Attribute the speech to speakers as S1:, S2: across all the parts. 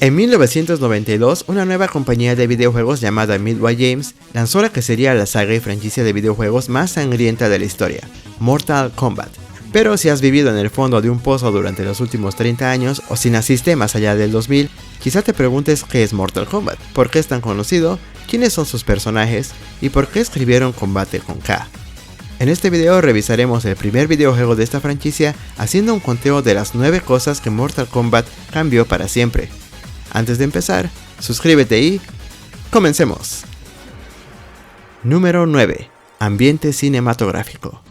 S1: En 1992, una nueva compañía de videojuegos llamada Midway Games lanzó la que sería la saga y franquicia de videojuegos más sangrienta de la historia, Mortal Kombat. Pero si has vivido en el fondo de un pozo durante los últimos 30 años o si naciste más allá del 2000, quizá te preguntes qué es Mortal Kombat, por qué es tan conocido, quiénes son sus personajes y por qué escribieron combate con K. En este video revisaremos el primer videojuego de esta franquicia haciendo un conteo de las 9 cosas que Mortal Kombat cambió para siempre. Antes de empezar, suscríbete y comencemos. Número 9. Ambiente cinematográfico.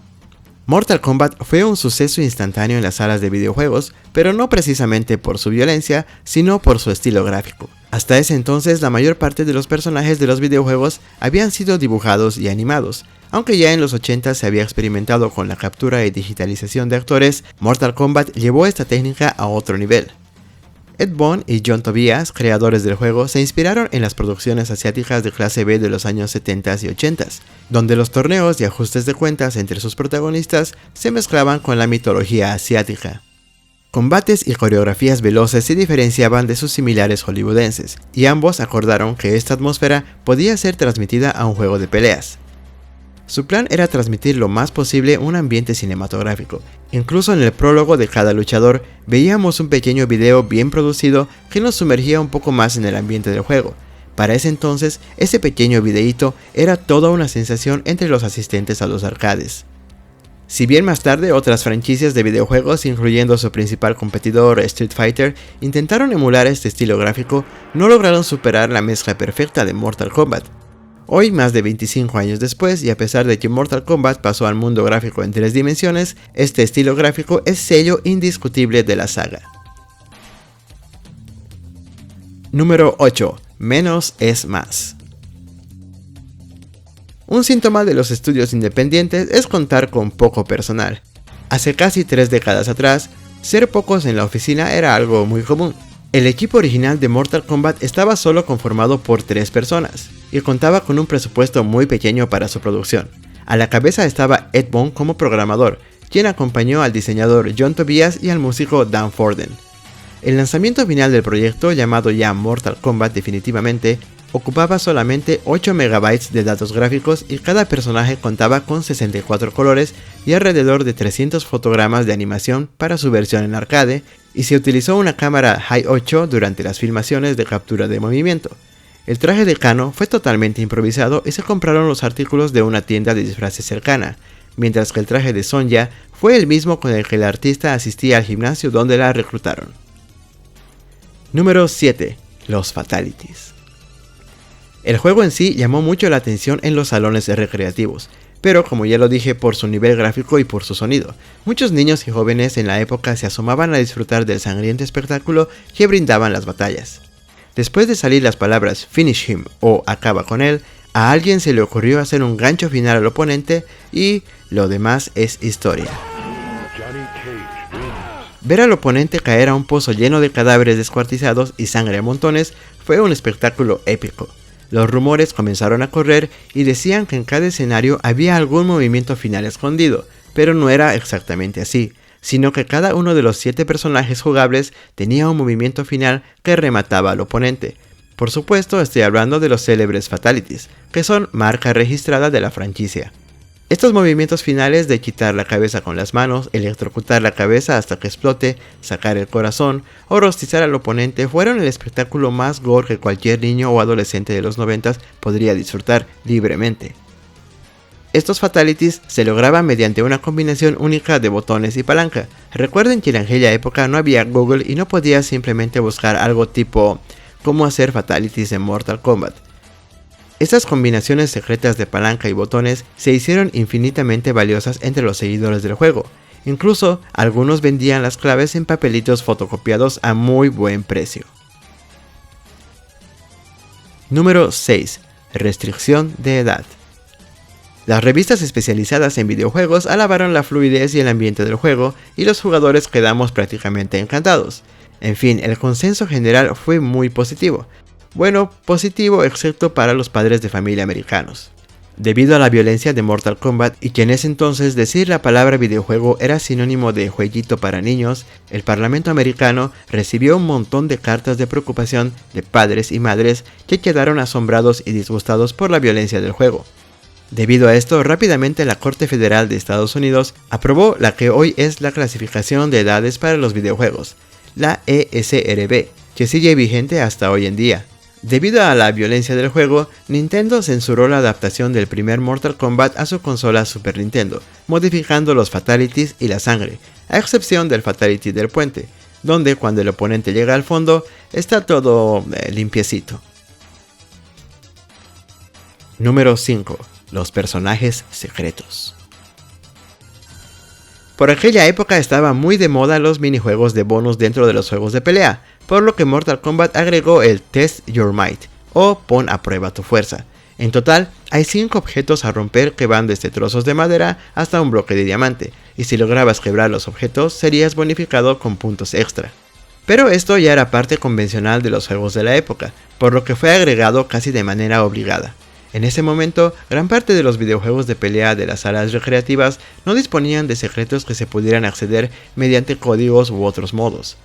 S1: Mortal Kombat fue un suceso instantáneo en las salas de videojuegos, pero no precisamente por su violencia, sino por su estilo gráfico. Hasta ese entonces, la mayor parte de los personajes de los videojuegos habían sido dibujados y animados. Aunque ya en los 80 se había experimentado con la captura y digitalización de actores, Mortal Kombat llevó esta técnica a otro nivel. Ed Boon y John Tobias, creadores del juego, se inspiraron en las producciones asiáticas de clase B de los años 70 y 80, donde los torneos y ajustes de cuentas entre sus protagonistas se mezclaban con la mitología asiática. Combates y coreografías veloces se diferenciaban de sus similares hollywoodenses, y ambos acordaron que esta atmósfera podía ser transmitida a un juego de peleas. Su plan era transmitir lo más posible un ambiente cinematográfico. Incluso en el prólogo de cada luchador veíamos un pequeño video bien producido que nos sumergía un poco más en el ambiente del juego. Para ese entonces, ese pequeño videíto era toda una sensación entre los asistentes a los arcades. Si bien más tarde otras franquicias de videojuegos, incluyendo su principal competidor Street Fighter, intentaron emular este estilo gráfico, no lograron superar la mezcla perfecta de Mortal Kombat. Hoy, más de 25 años después, y a pesar de que Mortal Kombat pasó al mundo gráfico en 3 dimensiones, este estilo gráfico es sello indiscutible de la saga. Número 8. Menos es más. Un síntoma de los estudios independientes es contar con poco personal. Hace casi 3 décadas atrás, ser pocos en la oficina era algo muy común. El equipo original de Mortal Kombat estaba solo conformado por 3 personas, y contaba con un presupuesto muy pequeño para su producción. A la cabeza estaba Ed Boon como programador, quien acompañó al diseñador John Tobias y al músico Dan Forden. El lanzamiento final del proyecto, llamado ya Mortal Kombat definitivamente, ocupaba solamente 8 MB de datos gráficos y cada personaje contaba con 64 colores y alrededor de 300 fotogramas de animación para su versión en arcade, y se utilizó una cámara High 8 durante las filmaciones de captura de movimiento. El traje de Kano fue totalmente improvisado y se compraron los artículos de una tienda de disfraces cercana, mientras que el traje de Sonya fue el mismo con el que el artista asistía al gimnasio donde la reclutaron. Número 7. Los Fatalities. El juego en sí llamó mucho la atención en los salones recreativos, pero como ya lo dije, por su nivel gráfico y por su sonido. Muchos niños y jóvenes en la época se asomaban a disfrutar del sangriento espectáculo que brindaban las batallas. Después de salir las palabras "Finish him" o "acaba con él", a alguien se le ocurrió hacer un gancho final al oponente y lo demás es historia. Ver al oponente caer a un pozo lleno de cadáveres descuartizados y sangre a montones fue un espectáculo épico. Los rumores comenzaron a correr y decían que en cada escenario había algún movimiento final escondido, pero no era exactamente así, sino que cada uno de los 7 personajes jugables tenía un movimiento final que remataba al oponente. Por supuesto, estoy hablando de los célebres Fatalities, que son marca registrada de la franquicia. Estos movimientos finales de quitar la cabeza con las manos, electrocutar la cabeza hasta que explote, sacar el corazón o rostizar al oponente fueron el espectáculo más gore que cualquier niño o adolescente de los 90 podría disfrutar libremente. Estos Fatalities se lograban mediante una combinación única de botones y palanca. Recuerden que en aquella época no había Google y no podías simplemente buscar algo tipo "cómo hacer Fatalities en Mortal Kombat". Estas combinaciones secretas de palanca y botones se hicieron infinitamente valiosas entre los seguidores del juego. Incluso, algunos vendían las claves en papelitos fotocopiados a muy buen precio. Número 6. Restricción de edad. Las revistas especializadas en videojuegos alabaron la fluidez y el ambiente del juego, y los jugadores quedamos prácticamente encantados. En fin, el consenso general fue muy positivo. Bueno, positivo excepto para los padres de familia americanos. Debido a la violencia de Mortal Kombat y que en ese entonces decir la palabra videojuego era sinónimo de jueguito para niños, el Parlamento americano recibió un montón de cartas de preocupación de padres y madres que quedaron asombrados y disgustados por la violencia del juego. Debido a esto, rápidamente la Corte Federal de Estados Unidos aprobó la que hoy es la clasificación de edades para los videojuegos, la ESRB, que sigue vigente hasta hoy en día. Debido a la violencia del juego, Nintendo censuró la adaptación del primer Mortal Kombat a su consola Super Nintendo, modificando los fatalities y la sangre, a excepción del fatality del puente, donde cuando el oponente llega al fondo, está todo limpiecito. Número 5. Los personajes secretos. Por aquella época estaban muy de moda los minijuegos de bonus dentro de los juegos de pelea, por lo que Mortal Kombat agregó el Test Your Might, o pon a prueba tu fuerza. En total, hay 5 objetos a romper que van desde trozos de madera hasta un bloque de diamante, y si lograbas quebrar los objetos serías bonificado con puntos extra. Pero esto ya era parte convencional de los juegos de la época, por lo que fue agregado casi de manera obligada. En ese momento, gran parte de los videojuegos de pelea de las salas recreativas no disponían de secretos que se pudieran acceder mediante códigos u otros modos.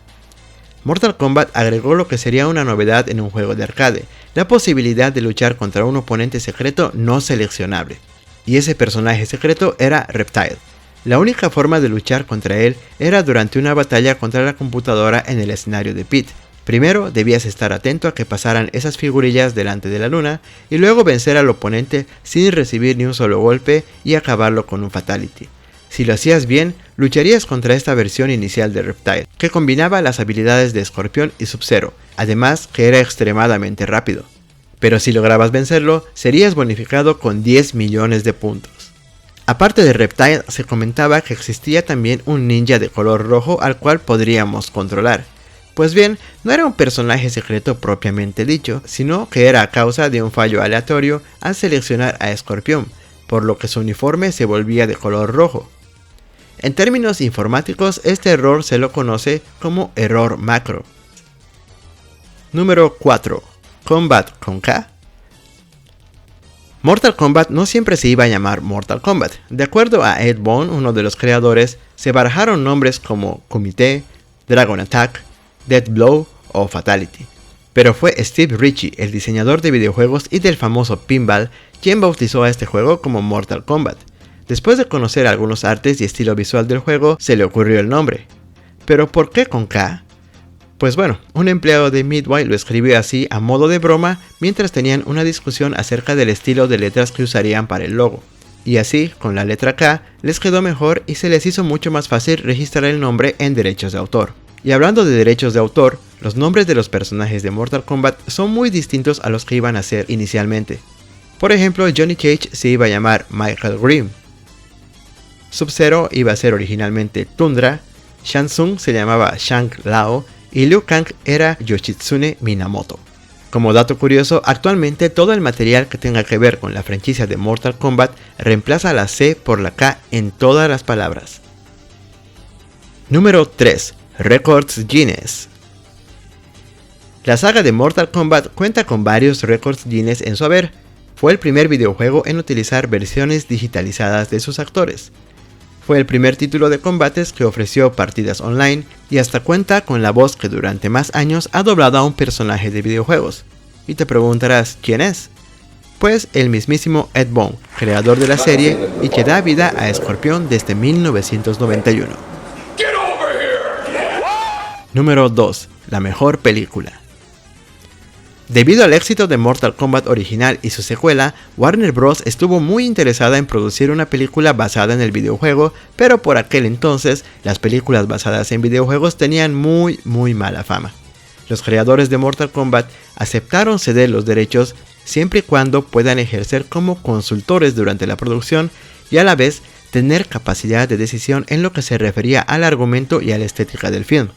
S1: Mortal Kombat agregó lo que sería una novedad en un juego de arcade, la posibilidad de luchar contra un oponente secreto no seleccionable. Y ese personaje secreto era Reptile. La única forma de luchar contra él era durante una batalla contra la computadora en el escenario de Pit. Primero debías estar atento a que pasaran esas figurillas delante de la luna y luego vencer al oponente sin recibir ni un solo golpe y acabarlo con un fatality. Si lo hacías bien, lucharías contra esta versión inicial de Reptile, que combinaba las habilidades de Escorpión y Sub-Zero, además que era extremadamente rápido. Pero si lograbas vencerlo, serías bonificado con 10 millones de puntos. Aparte de Reptile, se comentaba que existía también un ninja de color rojo al cual podríamos controlar. Pues bien, no era un personaje secreto propiamente dicho, sino que era a causa de un fallo aleatorio al seleccionar a Escorpión, por lo que su uniforme se volvía de color rojo. En términos informáticos, este error se lo conoce como error macro. Número 4. Combat con K. Mortal Kombat no siempre se iba a llamar Mortal Kombat. De acuerdo a Ed Boon, uno de los creadores, se barajaron nombres como Kumite, Dragon Attack, Death Blow o Fatality. Pero fue Steve Ritchie, el diseñador de videojuegos y del famoso pinball, quien bautizó a este juego como Mortal Kombat. Después de conocer algunos artes y estilo visual del juego, se le ocurrió el nombre. ¿Pero por qué con K? Pues bueno, un empleado de Midway lo escribió así a modo de broma mientras tenían una discusión acerca del estilo de letras que usarían para el logo. Y así, con la letra K, les quedó mejor y se les hizo mucho más fácil registrar el nombre en derechos de autor. Y hablando de derechos de autor, los nombres de los personajes de Mortal Kombat son muy distintos a los que iban a ser inicialmente. Por ejemplo, Johnny Cage se iba a llamar Michael Grimm, Sub-Zero iba a ser originalmente Tundra, Shang Tsung se llamaba Shang Lao y Liu Kang era Yoshitsune Minamoto. Como dato curioso, actualmente todo el material que tenga que ver con la franquicia de Mortal Kombat reemplaza la C por la K en todas las palabras. Número 3. Records Guinness. La saga de Mortal Kombat cuenta con varios récords Guinness en su haber. Fue el primer videojuego en utilizar versiones digitalizadas de sus actores. Fue el primer título de combates que ofreció partidas online y hasta cuenta con la voz que durante más años ha doblado a un personaje de videojuegos. Y te preguntarás, ¿quién es? Pues el mismísimo Ed Boon, creador de la serie y que da vida a Escorpión desde 1991. Número 2. La mejor película. Debido al éxito de Mortal Kombat original y su secuela, Warner Bros. Estuvo muy interesada en producir una película basada en el videojuego, pero por aquel entonces las películas basadas en videojuegos tenían muy mala fama. Los creadores de Mortal Kombat aceptaron ceder los derechos siempre y cuando puedan ejercer como consultores durante la producción y a la vez tener capacidad de decisión en lo que se refería al argumento y a la estética del film.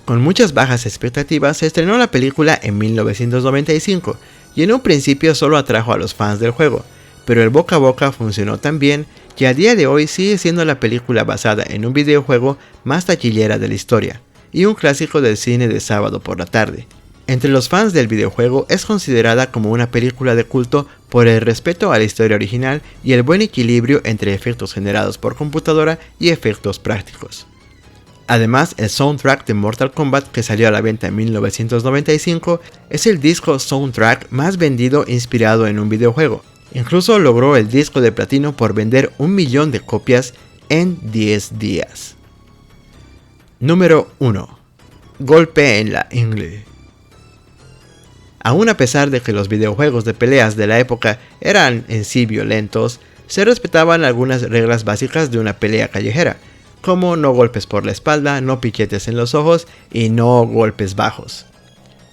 S1: Con muchas bajas expectativas se estrenó la película en 1995 y en un principio solo atrajo a los fans del juego, pero el boca a boca funcionó tan bien que a día de hoy sigue siendo la película basada en un videojuego más taquillera de la historia y un clásico del cine de sábado por la tarde. Entre los fans del videojuego es considerada como una película de culto por el respeto a la historia original y el buen equilibrio entre efectos generados por computadora y efectos prácticos. Además, el soundtrack de Mortal Kombat, que salió a la venta en 1995, es el disco soundtrack más vendido inspirado en un videojuego. Incluso logró el disco de platino por vender 1 millón de copias en 10 días. Número 1. Golpe en la ingle. Aún a pesar de que los videojuegos de peleas de la época eran en sí violentos, se respetaban algunas reglas básicas de una pelea callejera, como no golpes por la espalda, no piquetes en los ojos y no golpes bajos.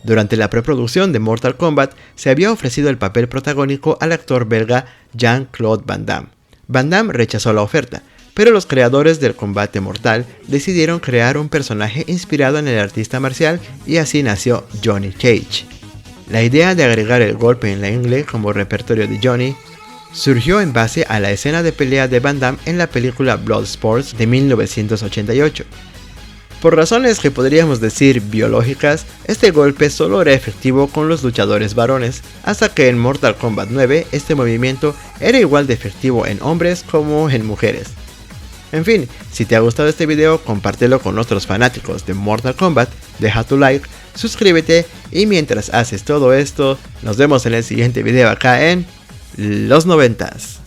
S1: Durante la preproducción de Mortal Kombat se había ofrecido el papel protagónico al actor belga Jean-Claude Van Damme. Van Damme rechazó la oferta, pero los creadores del combate mortal decidieron crear un personaje inspirado en el artista marcial y así nació Johnny Cage. La idea de agregar el golpe en la ingle como repertorio de Johnny surgió en base a la escena de pelea de Van Damme en la película Bloodsport de 1988. Por razones que podríamos decir biológicas, este golpe solo era efectivo con los luchadores varones, hasta que en Mortal Kombat 9 este movimiento era igual de efectivo en hombres como en mujeres. En fin, si te ha gustado este video, compártelo con otros fanáticos de Mortal Kombat, deja tu like, suscríbete y mientras haces todo esto, nos vemos en el siguiente video acá en Los 90s.